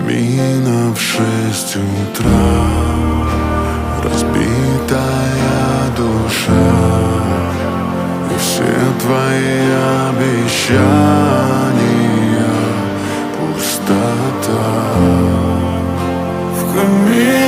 камина в 6 утра, разбитая душа, и все твои обещания пустота. В камине